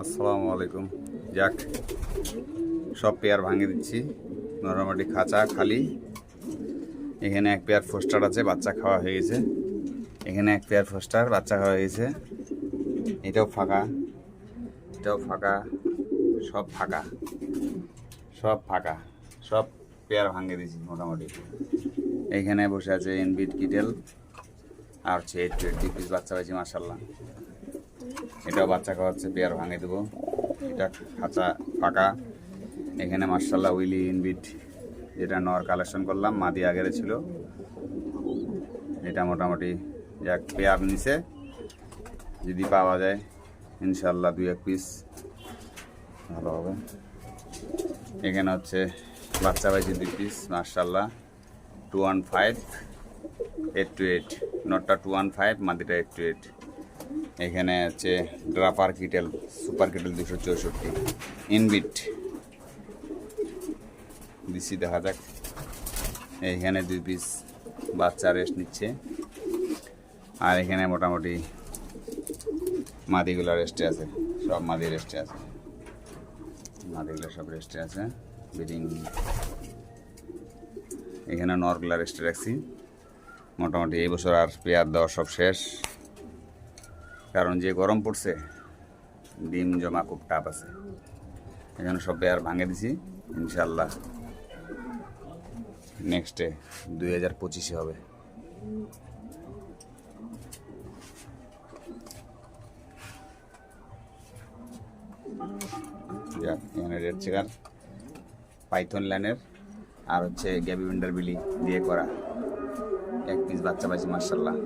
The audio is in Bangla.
আসসালামু আলাইকুম। যাক, সব পেয়ার ভাঙে দিচ্ছি। মোটামুটি খাঁচা খালি। এখানে এক পেয়ার ফোস্টার আছে, বাচ্চা খাওয়া হয়ে গেছে। এখানে এক পেয়ার ফোস্টার, বাচ্চা খাওয়া হয়ে গেছে। এটাও ফাঁকা, এটাও ফাঁকা, সব ফাঁকা, সব ফাঁকা, সব পেয়ার ভাঙে দিয়েছি মোটামুটি। এইখানে বসে আছে এনবিট কিটেল আর হচ্ছে 8 পিস বাচ্চা পাইছি মাশাল্লাহ। এটাও বাচ্চা খাওয়াচ্ছে, পেয়ার ভাঙে দেবো। এটা খাঁচা ফাঁকা। এখানে মাশাল্লাহ উইলি ইনবিট, যেটা নর কালেকশন করলাম, মাদি আগের ছিল। এটা মোটামুটি এক পেয়ার নিচে, যদি পাওয়া যায় ইনশাল্লাহ 2-1 পিস ভালো হবে। এখানে হচ্ছে বাচ্চা পাইছি 2 পিস মাশাল্লাহ। 215 8-8, নটটা 215, মাদিটা 8-8। এখানে হচ্ছে ড্রাপার কিটেল, সুপার কিটেল 264 ইনবিট দিচ্ছি, দেখা যাক। এইখানে 2 পিস বাচ্চা রেস্ট নিচ্ছে। আর এখানে মোটামুটি মাদিগুলো রেস্টে আছে, সব মাদি রেস্টে আছে, মাদিগুলো সব রেস্টে আছে ব্রিডিং। এখানে নরগুলা রেস্টে রাখছি। মোটামুটি এই বছর আর পেয়ার দেওয়া সব শেষ, কারণ যে গরম পড়ছে ডিম জমা খুব টাপ আছে। এখানে সব পেয়ার ভাঙে দিছি ইনশাল্লাহ। নেক্সটে 2025 হবে। এখানে রেড চেকার, পাইথন লাইনের আর হচ্ছে গ্যাবি উইন্ডার বিলি দিয়ে করা 1 পিস বাচ্চা পাইছি মাশাল্লাহ।